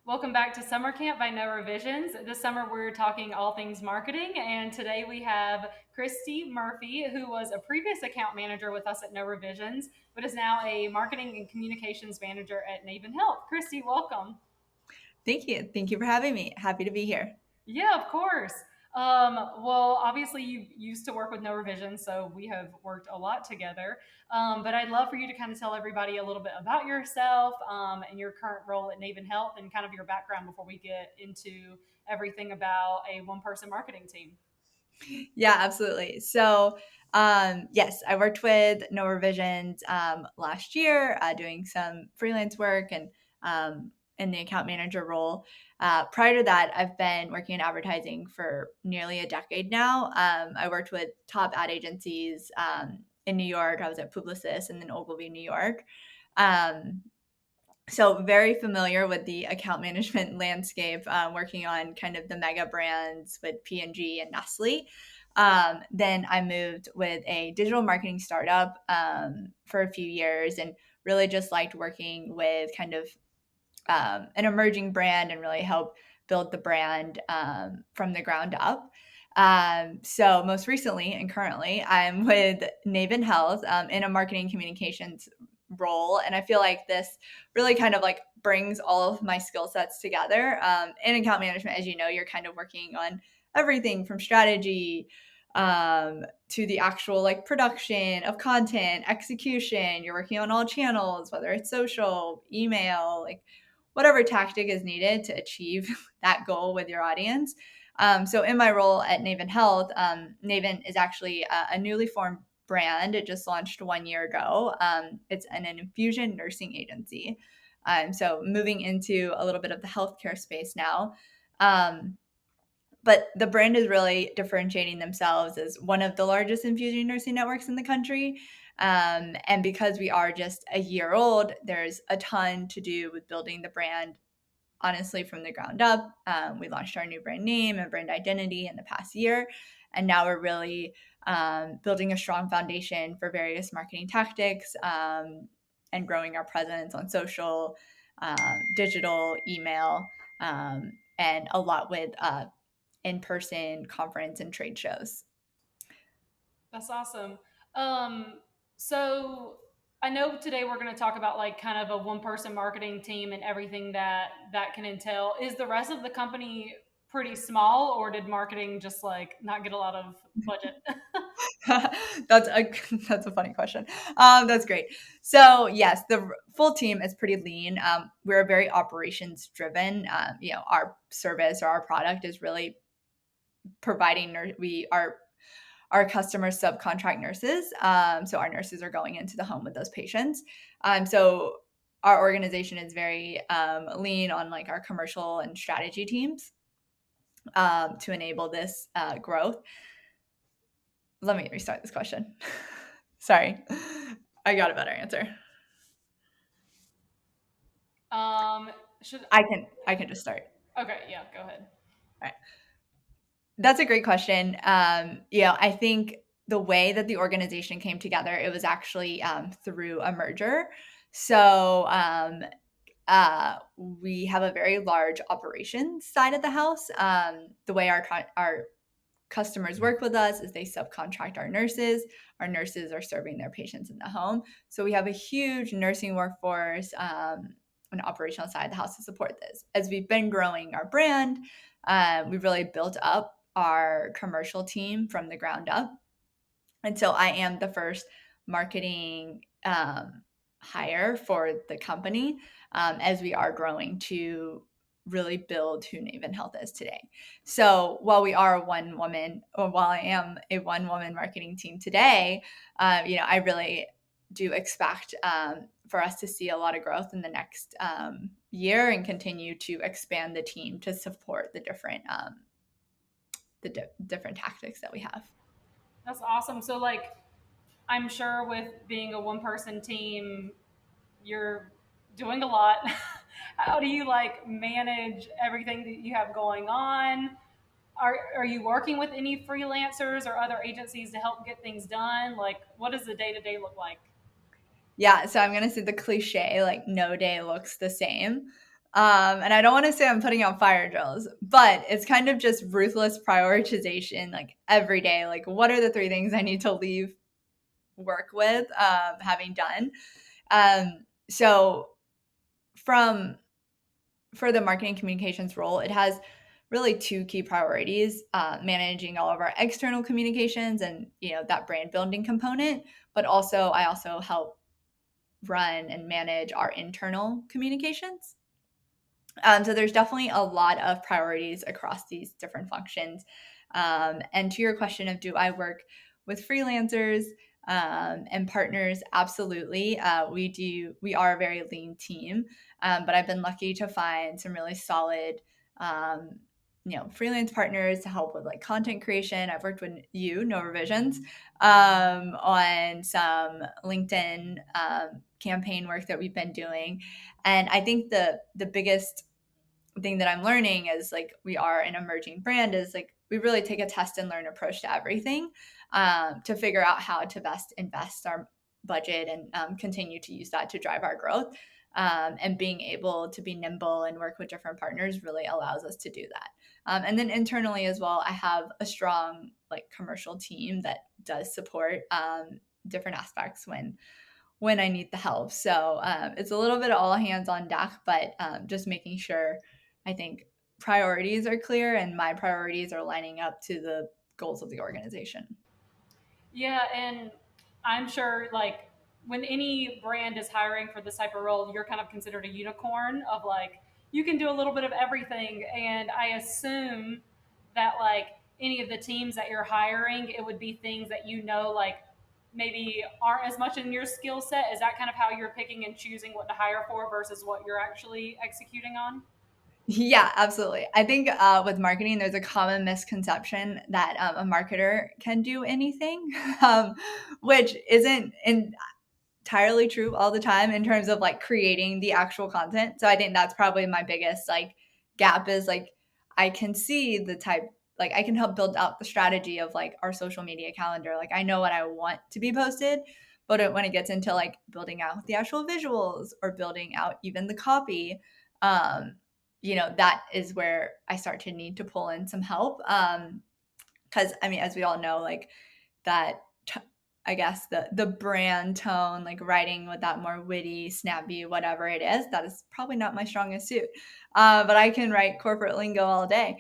Welcome back to Summer Camp by No Revisions. This summer we're talking all things marketing, and today we have Christy Murphy, who was a previous account manager with us at No Revisions, but is now a marketing and communications manager at Naven Health. Christy, welcome. Thank you. Thank you for having me. Happy to be here. Yeah, of course. Well, obviously you used to work with No Revision, so we have worked a lot together. But I'd love for you to kind of tell everybody a little bit about yourself and your current role at Naven Health and kind of your background before we get into everything about a one-person marketing team. Yeah, absolutely. Yes, I worked with No Revisions last year, doing some freelance work and in the account manager role. Prior to that, I've been working in advertising for nearly a decade now. I worked with top ad agencies in New York. I was at Publicis and then Ogilvy, New York. Um, So very familiar with the account management landscape, working on kind of the mega brands with P&G and Nestle. Then I moved with a digital marketing startup for a few years and really just liked working with kind of an emerging brand and really help build the brand from the ground up. So most recently and currently, I'm with Naven Health in a marketing communications role, and I feel like this really kind of like brings all of my skill sets together. In account management, as you know, you're kind of working on everything from strategy to the actual like production of content, execution. You're working on all channels, whether it's social, email, like whatever tactic is needed to achieve that goal with your audience. So in my role at Naven Health, Naven is actually a newly formed brand. It just launched 1 year ago. It's an infusion nursing agency. So moving into a little bit of the healthcare space now. Um, but the brand is really differentiating themselves as one of the largest infusion nursing networks in the country. And because we are just a year old, there's a ton to do with building the brand honestly from the ground up. We launched our new brand name and brand identity in the past year. And now we're really building a strong foundation for various marketing tactics and growing our presence on social, digital, email, and a lot with in-person conference and trade shows. That's awesome. Um, so I know today we're going to talk about like kind of a one-person marketing team and everything that can entail. Is the rest of the company pretty small, or did marketing just like not get a lot of budget? that's a that's a funny question. That's great. So yes, the full team is pretty lean. We're very operations driven. Our service or our product is really providing. We are our customers subcontract nurses. So our nurses are going into the home with those patients. So our organization is very lean on like our commercial and strategy teams to enable this growth. Let me restart this question. Sorry. I got a better answer. Um, should I can just start. Okay, yeah, go ahead. All right. That's a great question. I think the way that the organization came together, it was actually through a merger. So we have a very large operations side of the house. The way our customers work with us is they subcontract our nurses. Our nurses are serving their patients in the home. So we have a huge nursing workforce on the operational side of the house to support this. As we've been growing our brand, we've really built up our commercial team from the ground up. And so I am the first marketing hire for the company as we are growing to really build who Naven Health is today. So while we are a one woman, or while I am a one woman marketing team today, I really do expect for us to see a lot of growth in the next year and continue to expand the team to support the different tactics that we have. That's awesome. So like I'm sure with being a one-person team, you're doing a lot. How do you like manage everything that you have going on? Are you working with any freelancers or other agencies to help get things done? Like, what does the day to day look like? Yeah, so I'm gonna say the cliche, like no day looks the same. And I don't want to say I'm putting out fire drills, but it's kind of just ruthless prioritization, like every day. Like, what are the 3 things I need to leave work with having done? So from for the marketing communications role, it has really 2 key priorities: managing all of our external communications and that brand building component, but also I also help run and manage our internal communications. So there's definitely a lot of priorities across these different functions. And to your question of do I work with freelancers and partners? Absolutely. We do. We are a very lean team, but I've been lucky to find some really solid, freelance partners to help with like content creation. I've worked with No Revisions, on some LinkedIn campaign work that we've been doing. And I think the biggest thing that I'm learning is like we are an emerging brand is like we really take a test and learn approach to everything, to figure out how to best invest our budget and continue to use that to drive our growth. And being able to be nimble and work with different partners really allows us to do that. And then internally as well, I have a strong like commercial team that does support different aspects when I need the help. So it's a little bit of all hands on deck, but just making sure I think priorities are clear and my priorities are lining up to the goals of the organization. Yeah, and I'm sure like when any brand is hiring for this type of role, you're kind of considered a unicorn of like you can do a little bit of everything. And I assume that like any of the teams that you're hiring, it would be things that like maybe aren't as much in your skill set. Is that kind of how you're picking and choosing what to hire for versus what you're actually executing on? Yeah, absolutely. I think with marketing, there's a common misconception that a marketer can do anything, um, which isn't entirely true all the time in terms of like creating the actual content. So I think that's probably my biggest like gap is like I can see the type, like I can help build out the strategy of like our social media calendar. Like I know what I want to be posted, but when it gets into like building out the actual visuals or building out even the copy, that is where I start to need to pull in some help. Because I mean, as we all know, like that I guess the brand tone, like writing with that more witty, snappy, whatever it is, that is probably not my strongest suit. But I can write corporate lingo all day.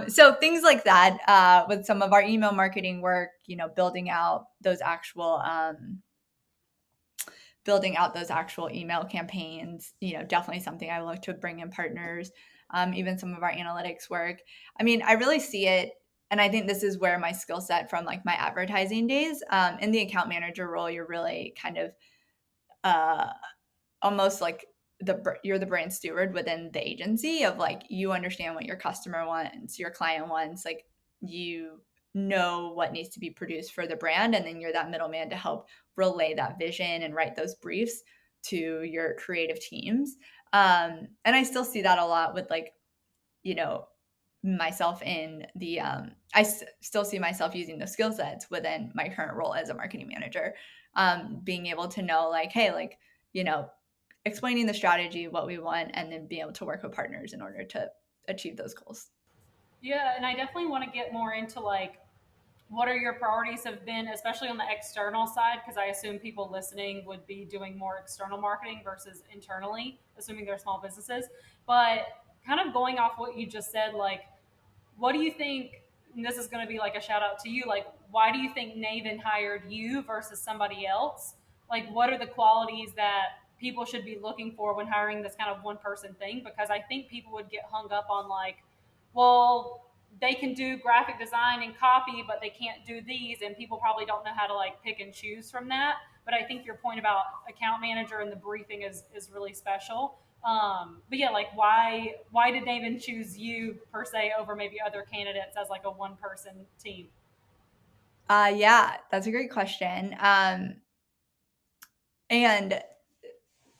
So things like that, with some of our email marketing work, building out those actual email campaigns, definitely something I look to bring in partners. Even some of our analytics work. I mean, I really see it, and I think this is where my skill set from like my advertising days, in the account manager role, you're really kind of uh, almost like you're the brand steward within the agency of like you understand what your customer wants, your client wants, like you know what needs to be produced for the brand, and then you're that middleman to help relay that vision and write those briefs to your creative teams. And I still see that a lot with like you know myself in the still see myself using the skill sets within my current role as a marketing manager, being able to know like hey like you know explaining the strategy, what we want, and then being able to work with partners in order to achieve those goals. Yeah, and I definitely want to get more into like what are your priorities have been, especially on the external side, because I assume people listening would be doing more external marketing versus internally, assuming they're small businesses. But kind of going off what you just said, like what do you think, and this is going to be like a shout out to you, like why do you think Naven hired you versus somebody else? Like what are the qualities that people should be looking for when hiring this kind of one person thing? Because I think people would get hung up on like, well, they can do graphic design and copy but they can't do these, and people probably don't know how to like pick and choose from that. But I think your point about account manager and the briefing is really special. But yeah, like why did David choose you per se over maybe other candidates as like a one person team? Yeah, that's a great question. And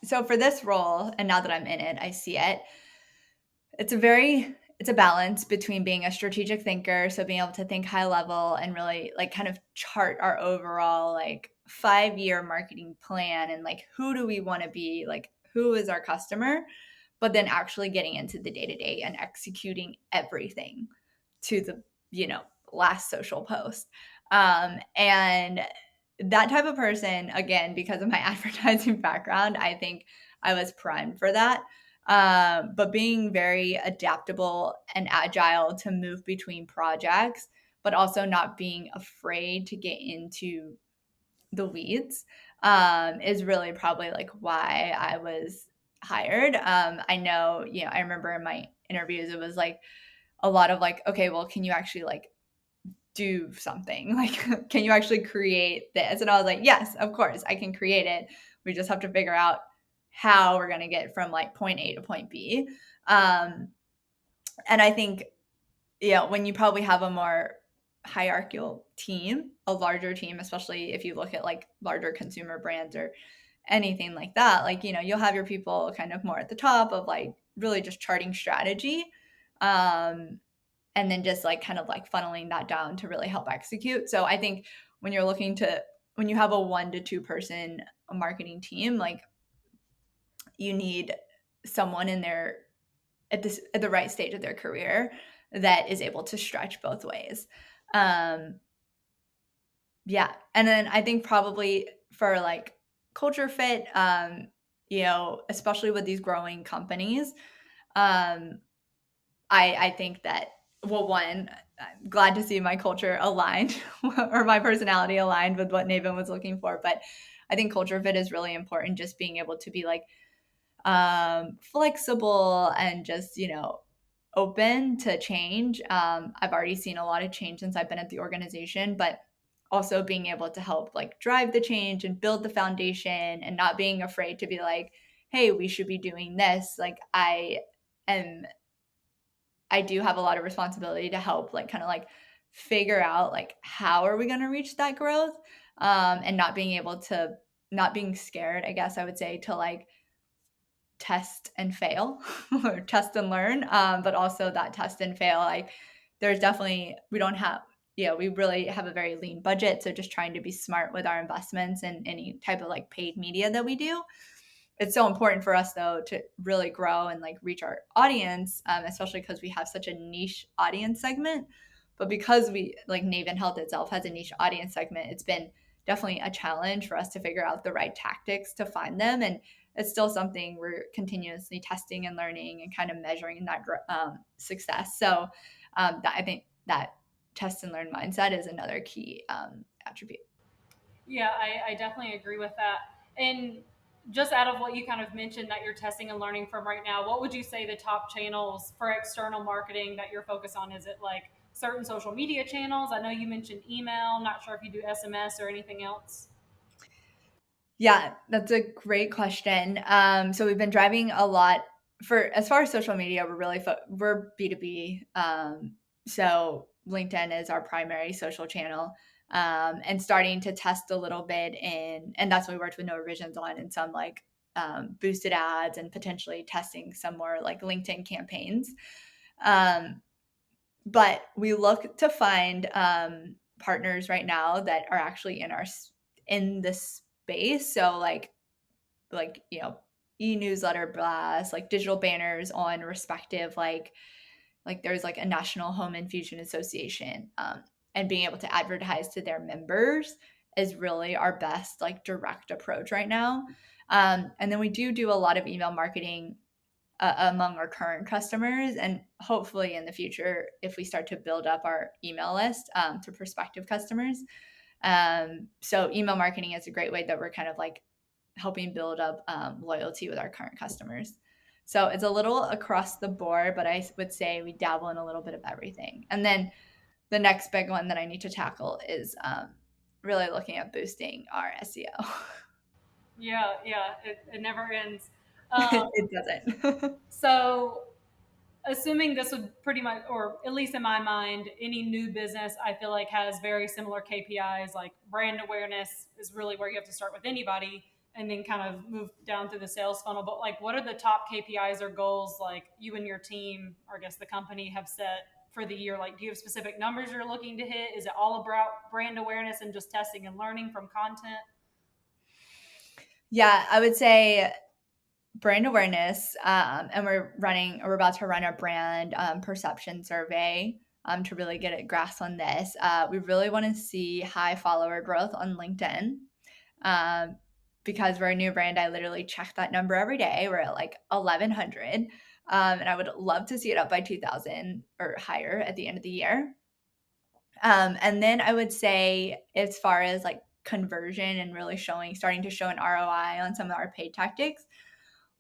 so for this role, and now that I'm in it, I see it. It's a balance between being a strategic thinker, so being able to think high level and really like kind of chart our overall like 5-year marketing plan and like who do we want to be, like who is our customer, but then actually getting into the day-to-day and executing everything to the, last social post. And that type of person, again, because of my advertising background, I think I was primed for that. But being very adaptable and agile to move between projects, but also not being afraid to get into the weeds, is really probably like why I was hired. I know, I remember in my interviews, it was like a lot of like, okay, well, can you actually like do something? Like, can you actually create this? And I was like, yes, of course, I can create it. We just have to figure out how we're going to get from like point A to point B. And I think, when you probably have a more hierarchical team, a larger team, especially if you look at like larger consumer brands or anything like that, like, you'll have your people kind of more at the top of like really just charting strategy. And then just like kind of like funneling that down to really help execute. So I think when you have a 1 to 2 person marketing team, like you need someone in there at the right stage of their career that is able to stretch both ways. Yeah. And then I think probably for like culture fit, especially with these growing companies, um, I think that, well, one, I'm glad to see my culture aligned or my personality aligned with what Naven was looking for. But I think culture fit is really important. Just being able to be like flexible and just, open to change. I've already seen a lot of change since I've been at the organization, but also being able to help like drive the change and build the foundation and not being afraid to be like, hey, we should be doing this. Like am I do have a lot of responsibility to help like kind of like figure out like how are we going to reach that growth, and not being scared, I guess I would say, to like test and fail or test and learn, but also that test and fail, like there's definitely we really have a very lean budget, so just trying to be smart with our investments and any type of like paid media that we do. It's so important for us though to really grow and like reach our audience, especially because we have such a niche audience segment. But because we like Naven Health itself has a niche audience segment, it's been definitely a challenge for us to figure out the right tactics to find them. And it's still something we're continuously testing and learning and kind of measuring that success. So I think that test and learn mindset is another key attribute. Yeah, I definitely agree with that. And just out of what you kind of mentioned that you're testing and learning from right now, what would you say the top channels for external marketing that you're focused on? Is it like certain social media channels? I know you mentioned email. Not sure if you do SMS or anything else. Yeah, that's a great question. So we've been driving a lot for as far as social media. We're B2B. So LinkedIn is our primary social channel, and starting to test a little bit and that's what we worked with No Revisions on, and some like boosted ads and potentially testing some more like LinkedIn campaigns. But we look to find partners right now that are actually in this space. So like e-newsletter blasts, like digital banners on respective like there's like a National Home Infusion Association, and being able to advertise to their members is really our best like direct approach right now. And then we do a lot of email marketing among our current customers, and hopefully in the future if we start to build up our email list to prospective customers. So email marketing is a great way that we're kind of like helping build up loyalty with our current customers. So it's a little across the board, but I would say we dabble in a little bit of everything. And then the next big one that I need to tackle is really looking at boosting our SEO. Yeah, it never ends. It doesn't. So assuming this would pretty much, or at least in my mind, any new business I feel like has very similar KPIs. Like brand awareness is really where you have to start with anybody and then kind of move down through the sales funnel. But like, what are the top KPIs or goals like you and your team, or I guess the company, have set for the year? Like, do you have specific numbers you're looking to hit? Is it all about brand awareness and just testing and learning from content? Yeah, I would say brand awareness, and we're about to run a brand perception survey to really get a grasp on this. We really want to see high follower growth on LinkedIn. Um, because we're a new brand, I literally check that number every day. We're at like 1,100. And I would love to see it up by 2,000 or higher at the end of the year. And then I would say, as far as like conversion and really starting to show an ROI on some of our paid tactics,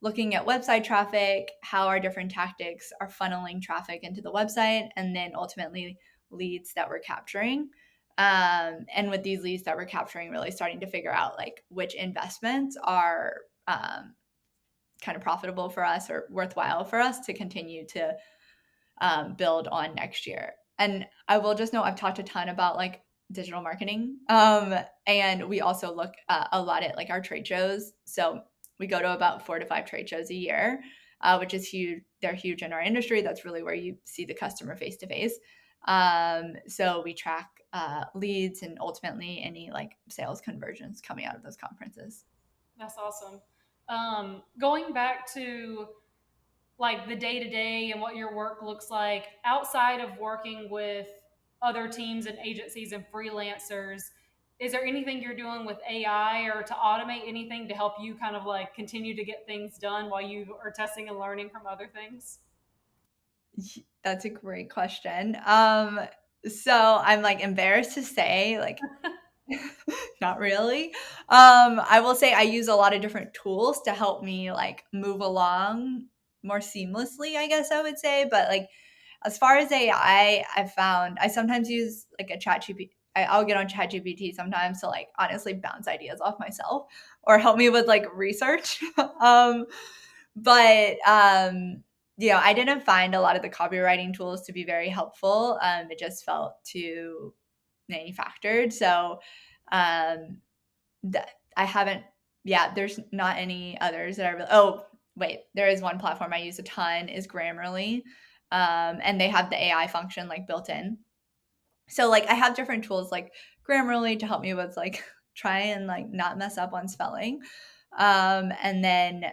looking at website traffic, how our different tactics are funneling traffic into the website, and then ultimately leads that we're capturing. And with these leads that we're capturing, really starting to figure out like which investments are kind of profitable for us or worthwhile for us to continue to build on next year. And I will just note, I've talked a ton about like digital marketing. And we also look a lot at like our trade shows. So we go to about 4 to 5 trade shows a year, which is huge. They're huge in our industry. That's really where you see the customer face to face. So we track leads and ultimately any like sales conversions coming out of those conferences. That's awesome. Going back to like the day to day and what your work looks like outside of working with other teams and agencies and freelancers, is there anything you're doing with AI or to automate anything to help you kind of like continue to get things done while you are testing and learning from other things? That's a great question. So I'm like embarrassed to say, like, not really. I will say I use a lot of different tools to help me like move along more seamlessly, I guess I would say. But like as far as AI, I've found I sometimes use like a chat GPT. I'll get on chat GPT sometimes to like honestly bounce ideas off myself or help me with like research. But I didn't find a lot of the copywriting tools to be very helpful. It just felt too manufactured. So that I haven't, yeah, there's not any others that I really, oh, wait, there is one platform I use a ton is Grammarly. And they have the AI function like built in. So like I have different tools like Grammarly to help me with like try and like not mess up on spelling. And then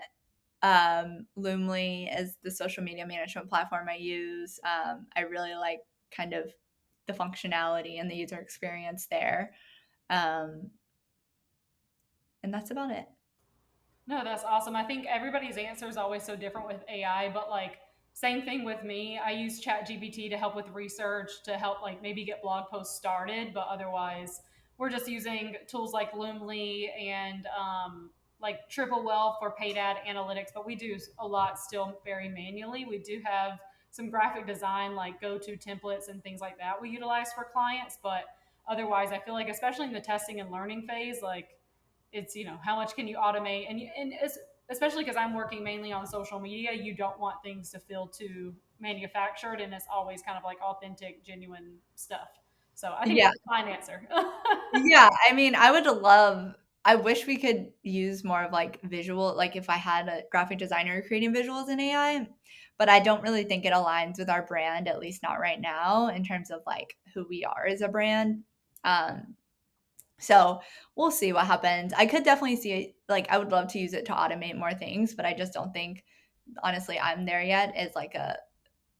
Loomly is the social media management platform I use. I really like kind of the functionality and the user experience there. Um, and that's about it. No, that's awesome. I think everybody's answer is always so different with AI, but like same thing with me. I use ChatGPT to help with research, to help like maybe get blog posts started, but otherwise we're just using tools like Loomly and like Triple Well for paid ad analytics, but we do a lot still very manually. We do have some graphic design like go-to templates and things like that we utilize for clients, but otherwise I feel like especially in the testing and learning phase, like it's how much can you automate and especially because I'm working mainly on social media, you don't want things to feel too manufactured, and it's always kind of like authentic, genuine stuff. So I think Yeah. that's a fine answer. Yeah. I mean, I wish we could use more of like visual, like if I had a graphic designer creating visuals in AI, but I don't really think it aligns with our brand, at least not right now, in terms of like who we are as a brand. Um, So we'll see what happens. I could definitely see it, like I would love to use it to automate more things, but I just don't think honestly I'm there yet as like a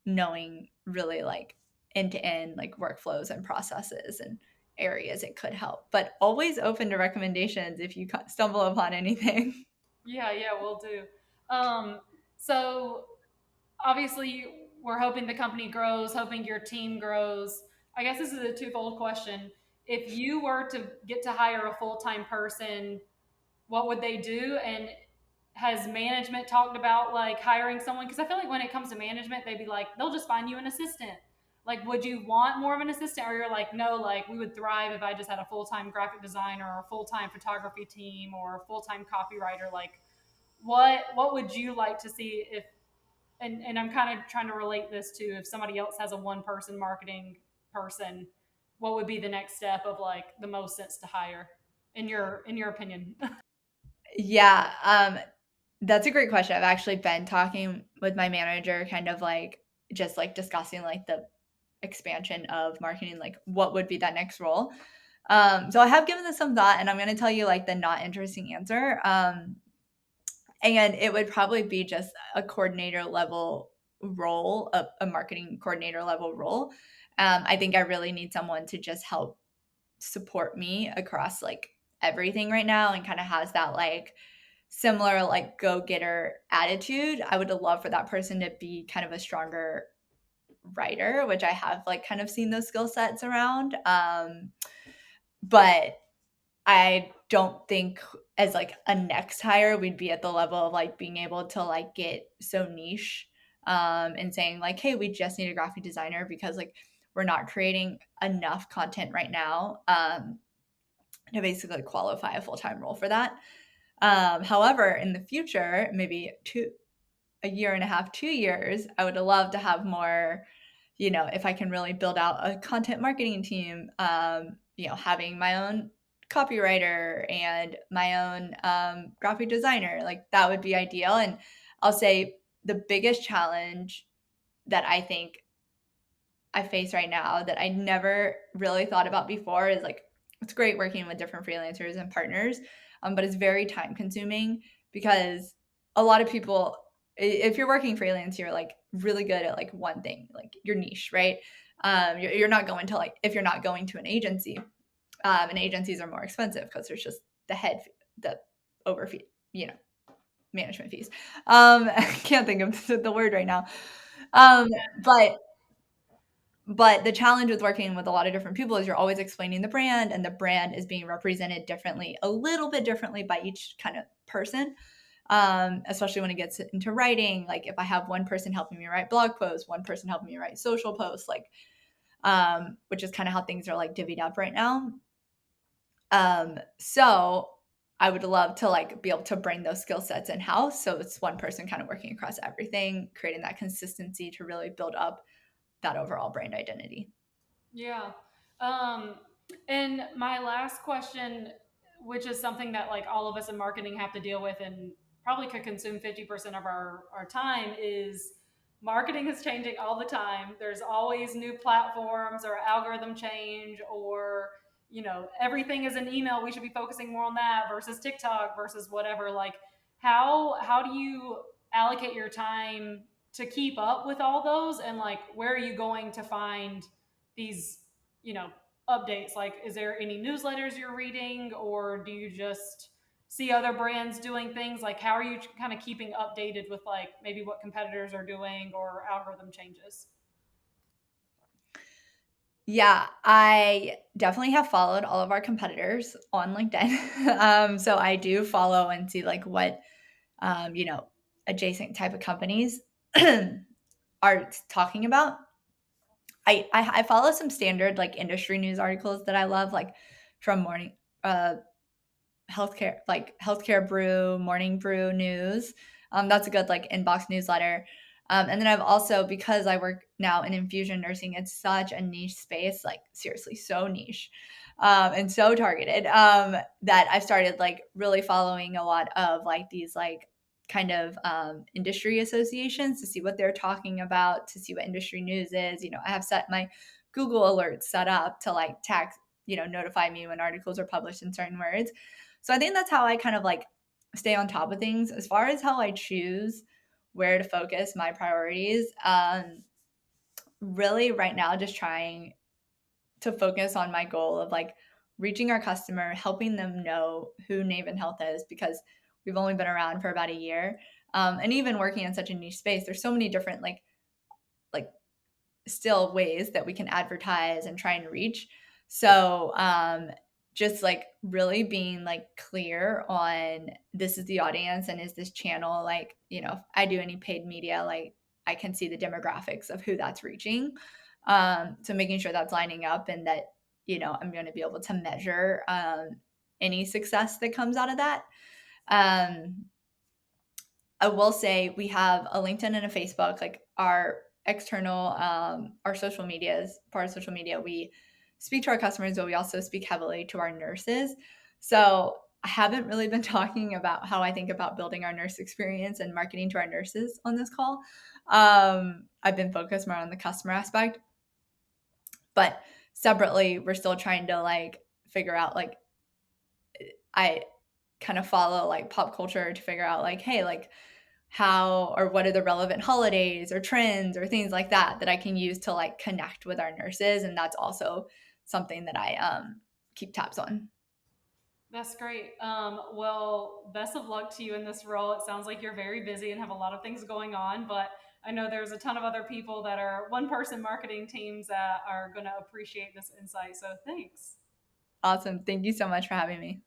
knowing really like end to end like workflows and processes and areas it could help. But always open to recommendations if you stumble upon anything. Yeah, yeah, we'll do. So obviously we're hoping the company grows, hoping your team grows. I guess this is a twofold question. If you were to get to hire a full-time person, what would they do? And has management talked about like hiring someone? Because I feel like when it comes to management, they'd be like, they'll just find you an assistant. Like, would you want more of an assistant, or you're like, no, like we would thrive if I just had a full-time graphic designer or a full-time photography team or a full-time copywriter? Like, what would you like to see if? And I'm kind of trying to relate this to if somebody else has a one-person marketing person, what would be the next step of like the most sense to hire in your opinion? Yeah, that's a great question. I've actually been talking with my manager, kind of like just like discussing like the expansion of marketing, like what would be that next role. So I have given this some thought, and I'm going to tell you like the not interesting answer. And it would probably be just a coordinator level role, a marketing coordinator level role. I think I really need someone to just help support me across like everything right now and kind of has that like similar like go-getter attitude. I would love for that person to be kind of a stronger writer, which I have like kind of seen those skill sets around. But I don't think as like a next hire we'd be at the level of like being able to like get so niche and saying like, hey, we just need a graphic designer because like we're not creating enough content right now to basically qualify a full-time role for that. However, in the future, maybe a year and a half, 2 years, I would love to have more, if I can really build out a content marketing team, having my own copywriter and my own graphic designer, like that would be ideal. And I'll say the biggest challenge that I think I face right now that I never really thought about before is like, it's great working with different freelancers and partners, but it's very time consuming because a lot of people, if you're working freelance, you're like really good at like one thing, like your niche, right? You're not going to like, if you're not going to an agency, and agencies are more expensive because there's just the overfee, management fees. I can't think of the word right now. Um, but but the challenge with working with a lot of different people is you're always explaining the brand, and the brand is being represented differently, a little bit differently by each kind of person. Especially when it gets into writing, like if I have one person helping me write blog posts, one person helping me write social posts, like which is kind of how things are like divvied up right now. So I would love to like be able to bring those skill sets in house. So it's one person kind of working across everything, creating that consistency to really build up that overall brand identity. Yeah. Um, and my last question, which is something that like all of us in marketing have to deal with and probably could consume 50% of our time, is marketing is changing all the time. There's always new platforms or algorithm change, or everything is an email. We should be focusing more on that versus TikTok versus whatever. Like how do you allocate your time to keep up with all those, and like where are you going to find these you know updates? Like, is there any newsletters you're reading, or do you just see other brands doing things? Like, how are you kind of keeping updated with like maybe what competitors are doing or algorithm changes? Yeah, I definitely have followed all of our competitors on LinkedIn. So I do follow and see like what adjacent type of companies are talking about. I follow some standard like industry news articles that I love, like from morning healthcare brew, morning brew news. That's a good like inbox newsletter. And then I've also, because I work now in infusion nursing, it's such a niche space, like seriously, so niche and so targeted, that I've started like really following a lot of like these like kind of industry associations to see what they're talking about, to see what industry news is. I have set my Google alerts set up to like notify me when articles are published in certain words. So I think that's how I kind of like stay on top of things. As far as how I choose where to focus my priorities, really right now just trying to focus on my goal of like reaching our customer, helping them know who Naven Health is, because we've only been around for about a year. And even working in such a niche space, there's so many different like still ways that we can advertise and try and reach. So just like really being like clear on this is the audience and is this channel, like, if I do any paid media, like I can see the demographics of who that's reaching. So making sure that's lining up and that, I'm going to be able to measure any success that comes out of that. I will say we have a LinkedIn and a Facebook, like our external, our social media is part of social media. We speak to our customers, but we also speak heavily to our nurses. So I haven't really been talking about how I think about building our nurse experience and marketing to our nurses on this call. I've been focused more on the customer aspect, but separately, we're still trying to like figure out like I kind of follow like pop culture to figure out like, hey, like how or what are the relevant holidays or trends or things like that that I can use to like connect with our nurses. And that's also something that I keep tabs on. That's great. Well, best of luck to you in this role. It sounds like you're very busy and have a lot of things going on, but I know there's a ton of other people that are one person marketing teams that are going to appreciate this insight. So thanks. Awesome. Thank you so much for having me.